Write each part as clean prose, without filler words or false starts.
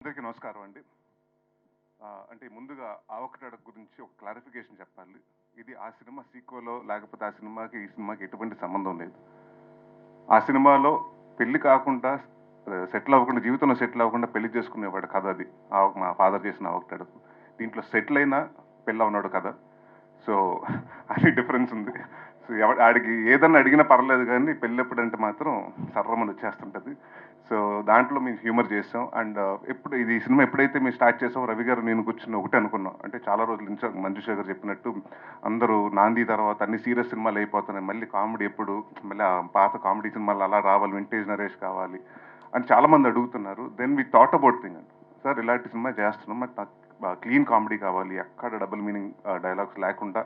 అందరికీ నమస్కారం అండి. అంటే ముందుగా 'ఆవకాడో' గురించి ఒక క్లారిఫికేషన్ చెప్పాలి. ఇది ఆ సినిమా సీక్వెలో లేకపోతే ఆ సినిమాకి, ఈ సినిమాకి ఎటువంటి సంబంధం లేదు. ఆ సినిమాలో పెళ్లి కాకుండా సెటిల్ అవ్వకుండా, జీవితంలో సెటిల్ అవ్వకుండా పెళ్లి చేసుకునేవాడు కథ అది. మా ఫాదర్ చేసిన 'ఆవకాడో'. దీంట్లో సెటిల్ అయినా పెళ్ళవున్నాడు కథ. సో అది డిఫరెన్స్ ఉంది. సో ఆడికి ఏదన్నా అడిగినా పర్లేదు కానీ పెళ్ళెప్పుడంటే మాత్రం సర్రమని వచ్చేస్తుంటది. సో దాంట్లో మేము హ్యూమర్ చేసాం. అండ్ ఎప్పుడు ఇది ఈ సినిమా ఎప్పుడైతే మేము స్టార్ట్ చేసామో రవి గారు నేను కూర్చుని ఒకటే అనుకున్నాం. అంటే చాలా రోజుల నుంచి మంజుష గారు చెప్పినట్టు అందరూ 'నాంది' తర్వాత అన్ని సీరియస్ సినిమాలు అయిపోతున్నాయి. మళ్ళీ కామెడీ ఎప్పుడు, మళ్ళీ ఆ పాత కామెడీ సినిమాలు అలా రావాలి, వింటేజ్ నరేష్ కావాలి అని చాలా మంది అడుగుతున్నారు. Then we thought about thing అండి. సార్ ఇలాంటి సినిమా చేస్తున్నాం, బట్ నాకు క్లీన్ కామెడీ కావాలి, ఎక్కడ డబుల్ మీనింగ్ డైలాగ్స్ లేకుండా,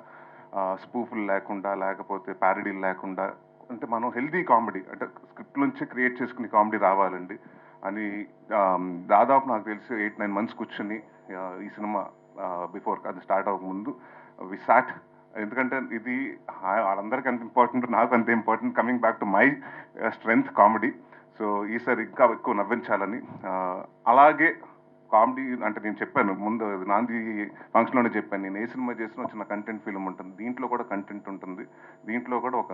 స్పూఫులు లేకుండా, లేకపోతే ప్యారడీలు లేకుండా, అంటే మనం హెల్దీ కామెడీ అంటే స్క్రిప్ట్ నుంచి క్రియేట్ చేసుకునే కామెడీ రావాలండి అని దాదాపు నాకు తెలిసి 8-9 మంత్స్ కూర్చొని ఈ సినిమా బిఫోర్ అది స్టార్ట్ అవ్వకముందు వి సాట్. ఎందుకంటే ఇది వాళ్ళందరికీ అంత ఇంపార్టెంట్, నాకు అంత important, coming back to my strength comedy. So ఈసారి ఇంకా ఎక్కువ నవ్వించాలని, అలాగే కామెడీ అంటే నేను చెప్పాను ముందు 'నాంది' ఫంక్షన్‌లోనే చెప్పాను. నేను ఏ సినిమా చేసినా చిన్న కంటెంట్ ఫిల్మ్ ఉంటుంది. దీంట్లో కూడా కంటెంట్ ఉంటుంది. దీంట్లో కూడా ఒక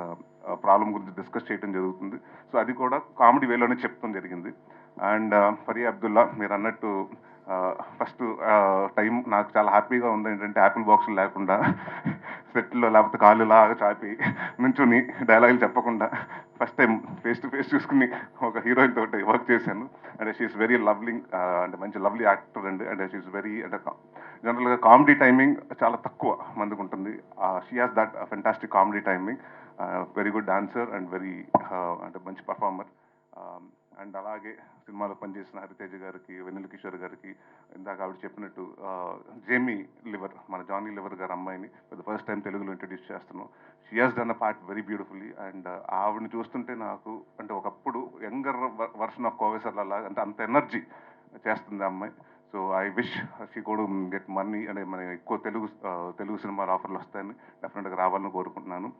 ప్రాబ్లం గురించి డిస్కస్ చేయడం జరుగుతుంది. సో అది కూడా కామెడీ వేలోనే చెప్తాం జరిగింది. అండ్ ఫరియా అబ్దుల్లా మీరన్నట్టు ఫస్ట్ టైం నాకు చాలా హ్యాపీగా ఉంది. ఏంటంటే యాపిల్ బాక్సులు లేకుండా సెట్లో లేకపోతే కాళ్ళు లాగా చాపి నుంచొని డైలాగులు చెప్పకుండా first time face to face చూసుకుని ఒక హీరోయిన్ తోటి వర్క్ చేశాను. అండ్ షీఈస్ వెరీ లవ్లింగ్, అంటే మంచి లవ్లీ యాక్టర్ అండి. అండ్ షీఈస్ వెరీ అంటే జనరల్గా కామెడీ టైమింగ్ చాలా తక్కువ మందికి ఉంటుంది. She has that fantastic comedy timing. Very good dancer and very అంటే మంచి పర్ఫార్మర్. అండ్ అలాగే సినిమాలో పనిచేసిన హరితేజ గారికి, వెన్నెల కిషోర్ గారికి, ఇందాక ఆవిడ చెప్పినట్టు జేమీ లివర్, మన జానీ లివర్ గారి అమ్మాయిని ఫర్ ద ఫస్ట్ టైం తెలుగులో ఇంట్రడ్యూస్ చేస్తున్నాం. She has done a part very beautifully. And ఆవిడని చూస్తుంటే నాకు అంటే ఒకప్పుడు యంగర్ వర్షన్ ఆఫ్ కోవేశ్వర్ లాగా అంటే అంత ఎనర్జీ చేస్తుంది ఆ అమ్మాయి. సో ఐ విష్ షీ కూడా గెట్ మనీ అంటే మన ఎక్కువ తెలుగు సినిమాల ఆఫర్లు వస్తాయని డెఫినెట్గా రావాలని కోరుకుంటున్నాను.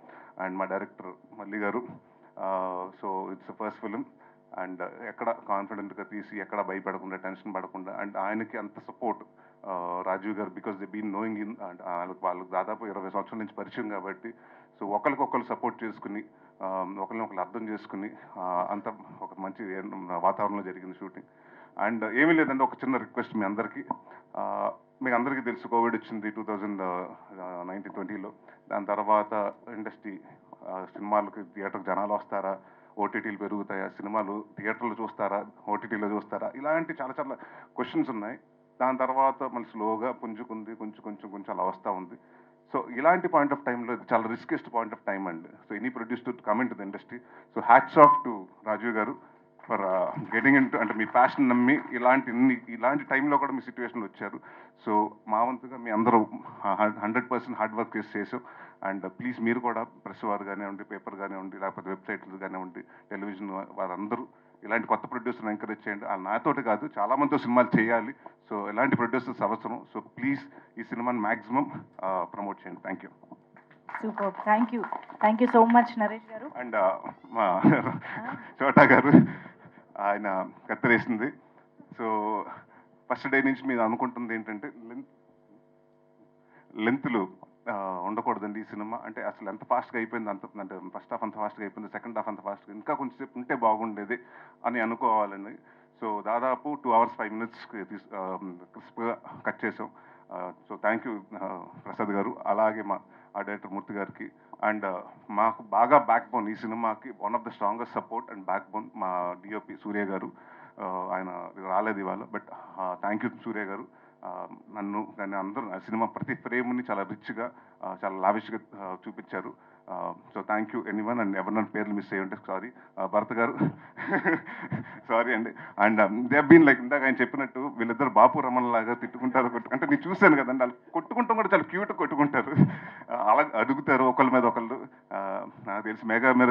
అండ్ మా డైరెక్టర్ మల్లి గారు, so it's first film and ఎక్కడ కాన్ఫిడెంట్గా తీసి ఎక్కడ భయపడకుండా, టెన్షన్ పడకుండా, అండ్ ఆయనకి అంత support Rajiv garu, because they been knowing in and వాళ్ళకి దాదాపు 20 సంవత్సరాల నుంచి పరిచయం కాబట్టి, సో ఒకరికొకరు సపోర్ట్ చేసుకుని, ఒకరిని ఒకరు అర్థం చేసుకుని, అంత ఒక మంచి వాతావరణంలో జరిగింది షూటింగ్. అండ్ ఏమీ లేదండి, ఒక చిన్న రిక్వెస్ట్ మీ అందరికీ. మీకు అందరికీ తెలుసు కోవిడ్ వచ్చింది 2019-20లో. దాని తర్వాత ఇండస్ట్రీ సినిమాలకి థియేటర్కి జనాలు వస్తారా, ఓటీటీలు పెరుగుతాయా, సినిమాలు థియేటర్లో చూస్తారా, ఓటీటీలో చూస్తారా, ఇలాంటి చాలా చాలా క్వశ్చన్స్ ఉన్నాయి. దాని తర్వాత మళ్ళీ స్లోగా పుంజుకుంది, కొంచెం కొంచెం కొంచెం అలా వస్తూ ఉంది. సో ఇలాంటి పాయింట్ ఆఫ్ టైంలో ఇది చాలా రిస్కెస్ట్ పాయింట్ ఆఫ్ టైం అండి. So any produce to come in to the industry. So hats off to Rajiv garu for getting in to, అంటే మీ ప్యాషన్ నమ్మి ఇలాంటి టైంలో కూడా మీ సిచ్యువేషన్లో వచ్చారు. సో మా వంతుగా మీ అందరూ 100% హార్డ్ వర్క్ చేసాం. అండ్ ప్లీజ్ మీరు కూడా ప్రెస్ వారు కానివ్వండి, పేపర్ కానివ్వండి, లేకపోతే వెబ్సైట్లు కానివ్వండి, టెలివిజన్ వారందరూ ఇలాంటి కొత్త ప్రొడ్యూసర్ని ఎంకరేజ్ చేయండి. నాతోటి కాదు, చాలా మందితో సినిమాలు చేయాలి. సో ఎలాంటి ప్రొడ్యూసర్స్ అవసరం. సో ప్లీజ్ ఈ సినిమాని మ్యాక్సిమం ప్రమోట్ చేయండి. Thank you. Super, thank you so much Naresh గారు. అండ్ మా చోటా గారు, ఆయన కత్తిరేసింది. సో ఫస్ట్ డే నుంచి మీరు అనుకుంటుంది ఏంటంటే లెంత్లు ఉండకూడదండి ఈ సినిమా. అంటే అసలు ఎంత ఫాస్ట్గా అయిపోయింది, అంత అంటే ఫస్ట్ హాఫ్ అంత ఫాస్ట్గా అయిపోయింది, సెకండ్ హాఫ్ అంత ఫాస్ట్గా, ఇంకా కొంచెంసేపు ఉంటే బాగుండేది అని అనుకోవాలండి. సో దాదాపు 2 hours 5 minutes క్రిస్ప్గా కట్ చేసాం. సో థ్యాంక్ యూ ప్రసాద్ గారు, అలాగే మా డైరెక్టర్ మూర్తి గారికి. అండ్ మాకు బాగా బ్యాక్ బోన్ ఈ సినిమాకి, one of the strongest support and back bone మా డిఓపి సూర్య గారు. ఆయన రాలేదు ఇవాళ, బట్ థ్యాంక్ యూ సూర్య గారు. నన్ను కానీ అందరూ ఆ సినిమా ప్రతి ఫ్రేమ్ని చాలా రిచ్గా, చాలా లావిష్గా చూపించారు. So thank you anyone. And ఎవరినైనా పేర్లు మిస్ అయ్యి ఉంటే సారీ. భరత్ గారు సారీ అండి. అండ్ దే బీన్ లైక్ ఇందాక ఆయన చెప్పినట్టు వీళ్ళిద్దరు బాపు రమణ లాగా తిట్టుకుంటారు, అంటే నేను చూశాను కదండి, వాళ్ళు కొట్టుకుంటాం కూడా చాలా క్యూట్ కొట్టుకుంటారు, అలా అడుగుతారు ఒకళ్ళ మీద ఒకళ్ళు. నాకు తెలిసి మెగా మీద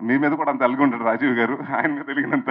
మీ మీద కూడా అంత అలిగి ఉంటాడు రాజీవ్ గారు, ఆయన మీద తెలిగినంత.